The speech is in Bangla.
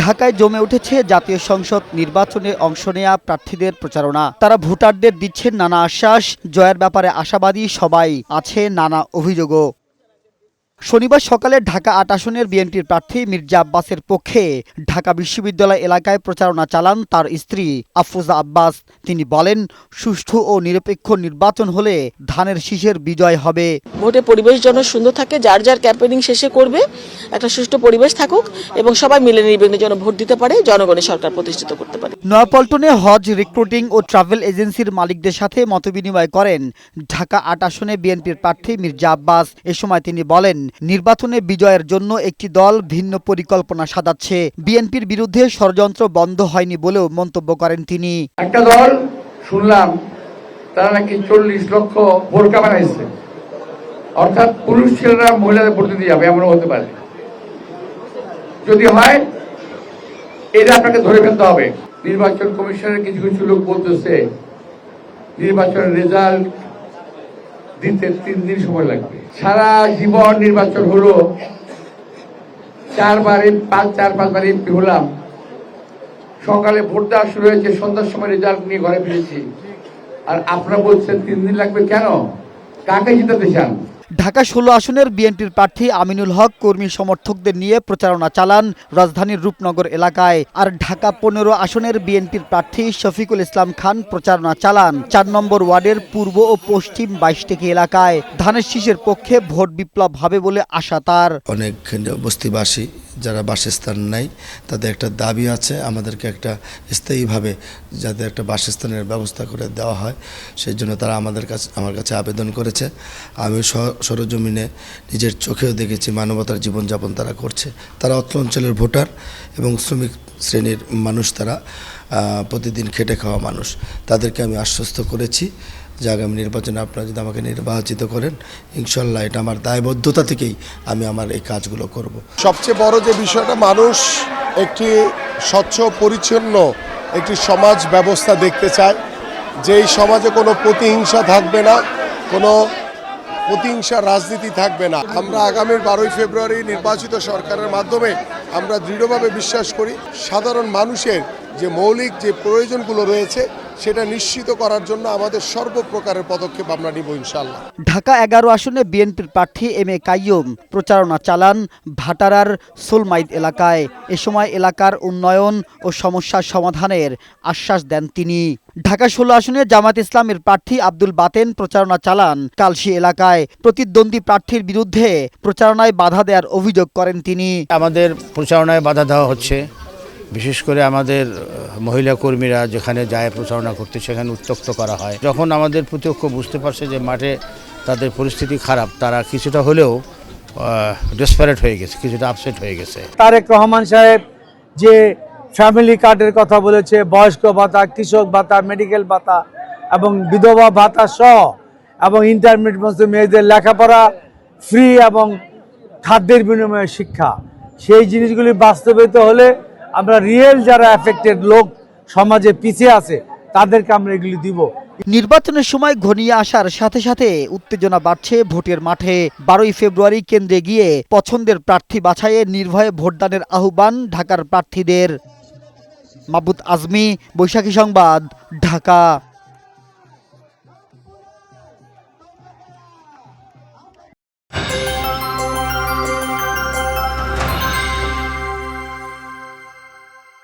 ঢাকায় জমে উঠেছে জাতীয় সংসদ নির্বাচনে অংশ নেয়া প্রার্থীদের প্রচারণা। তারা ভোটারদের দিচ্ছেন নানা আশ্বাস, জয়ের ব্যাপারে আশাবাদী সবাই, আছে নানা অভিযোগও। শনিবার সকালে ঢাকা ৮ আসনের বিএনপির প্রার্থী মির্জা আব্বাসের পক্ষে ঢাকা বিশ্ববিদ্যালয় এলাকায় প্রচারণা চালান তার স্ত্রী আফরোজা আব্বাস। তিনি বলেন, সুষ্ঠু ও নিরপেক্ষ নির্বাচন হলে ধানের শীষের বিজয় হবে। ভোটে পরিবেশ যেন সুন্দর থাকে, যার যার ক্যাম্পেইনিং শেষে করবে, একটা সুষ্ঠু পরিবেশ থাকুক এবং সবাই মিলে নির্বিঘ্নে যেন ভোট দিতে পারে, জনগণের সরকার প্রতিষ্ঠিত করতে পারে। নয়াপল্টনে হজ রিক্রুটিং ও ট্রাভেল এজেন্সির মালিকদের সাথে মতবিনিময় করেন ঢাকা ৮ আসনে বিএনপির প্রার্থী মির্জা আব্বাস। এ সময় তিনি বলেন, নির্বাচনে বিজয়ের জন্য একটি দল ভিন্ন পরিকল্পনা সাজাচ্ছে। বিএনপির বিরুদ্ধে ষড়যন্ত্র বন্ধ হয়নি বলেও মন্তব্য করেন তিনি। একটা দল শুনলাম তারা নাকি 40 লক্ষ বোরকা বানাইছে, অর্থাৎ পুরুষ ছেলেরা মহিলাদের ভোট দিতে যাবে, এমনও হতে পারে। যদি হয় এটা আপনাকে ধরে ফেলতে হবে। নির্বাচন কমিশনের কিছু কিছু লোক বলতেছে নির্বাচনের রেজাল্ট দিতে 3 দিন সময় লাগবে। সারা জীবন নির্বাচন হলো, 4-5বার এমপি হলাম, সকালে ভোট দেওয়া শুরু হয়েছে, সন্ধ্যার সময় রেজাল্ট নিয়ে ঘরে ফিরেছি, আর আপনারা বলছেন 3 দিন লাগবে কেন? কাকে জিতাতে চান? ঢাকা 16 আসনের বিএনপির প্রার্থী আমিনুল হক কর্মী সমর্থকদের নিয়ে প্রচারণা চালান রাজধানীর রূপনগর এলাকায়। আর ঢাকা 15 আসনের বিএনপির প্রার্থী শফিকুল ইসলাম খান প্রচারণা চালান 4 নম্বর ওয়ার্ডের পূর্ব ও পশ্চিম 22টি এলাকায়। ধানের শীষের পক্ষে ভোট বিপ্লব হবে বলে আশা তার। অনেক বস্তিবাসী যারা বাসস্থান নাই, তাদের একটা দাবি আছে, আমাদেরকে একটা স্থায়ীভাবে যাদের একটা বাসস্থানের ব্যবস্থা করে দেওয়া হয়, সেই জন্য তারা আমার কাছে আবেদন করেছে। আমি সরজমিনে নিজের চোখেও দেখেছি মানবতার জীবনযাপন তারা করছে। তারা অত্র অঞ্চলের ভোটার এবং শ্রমিক শ্রেণীর মানুষ, তারা প্রতিদিন খেটে খাওয়া মানুষ। তাদেরকে আমি আশ্বস্ত করেছি যে আগামী নির্বাচনে আপনারা যদি আমাকে নির্বাচিত করেন, ইনশাল্লাহ এটা আমার দায়বদ্ধতা থেকেই আমি আমার এই কাজগুলো করব। সবচেয়ে বড় যে বিষয়টা, মানুষ একটি স্বচ্ছ পরিচ্ছন্ন একটি সমাজ ব্যবস্থা দেখতে চায়, যেই সমাজে কোনো প্রতিহিংসা থাকবে না, কোনো প্রতিহিংসার রাজনীতি থাকবে না। আমরা আগামীর 12ই ফেব্রুয়ারি নির্বাচিত সরকারের মাধ্যমে আমরা দৃঢ়ভাবে বিশ্বাস করি সাধারণ মানুষের যে মৌলিক যে প্রয়োজনগুলো রয়েছে সেটা নিশ্চিত করার জন্য আমাদের সর্বপ্রকারের পদক্ষেপ আমরা নিব ইনশাআল্লাহ। ঢাকা 11 আসনে বিএনপির প্রার্থী এম.এ. কাইয়ুম প্রচারণা চালান ভাটারার সোলমাইদ এলাকায়। এ সময় এলাকার উন্নয়ন ও সমস্যার সমাধানের আশ্বাস দেন তিনি। ঢাকা 16 আসনে জামাত ইসলামের প্রার্থী আব্দুল বাতেন প্রচারণা চালান কালশী এলাকায়। প্রতিদ্বন্দ্বী প্রার্থীর বিরুদ্ধে প্রচারণায় বাধা দেওয়ার অভিযোগ করেন তিনি। আমাদের প্রচারণায় বাধা দেওয়া হচ্ছে, বিশেষ করে আমাদের মহিলা কর্মীরা যেখানে যায় প্রচারণা করতে, সেখানে উত্ত্যক্ত করা হয়। যখন আমাদের প্রত্যক্ষ বুঝতে পারছে যে মাঠে তাদের পরিস্থিতি খারাপ, তারা কিছুটা হলেও ডেসপারেট হয়ে গেছে, কিছুটা আপসেট হয়ে গেছে। তারেক রহমান সাহেব যে ফ্যামিলি কার্ডের কথা বলেছে, বয়স্ক ভাতা, কৃষক ভাতা, মেডিকেল ভাতা এবং বিধবা ভাতা সহ এবং ইন্টারমিডিয়েট মেয়েদের লেখাপড়া ফ্রি এবং খাদ্যের বিনিময়ে শিক্ষা, সেই জিনিসগুলি বাস্তবায়িত হলে আমরা রিয়েল যারা এফেক্টেড লোক সমাজে পিছিয়ে আছে তাদেরকে আমরা এগুলি দিব। নির্বাচনের সময় ঘনিয়ে আসার সাথে সাথে উত্তেজনা বাড়ছে ভোটের মাঠে। 12ই ফেব্রুয়ারি কেন্দ্রে গিয়ে পছন্দের প্রার্থী বাছাইয়ে নির্ভয়ে ভোটদানের আহ্বান ঢাকার প্রার্থীদের। মাহবুব আজমি, বৈশাখী সংবাদ, ঢাকা।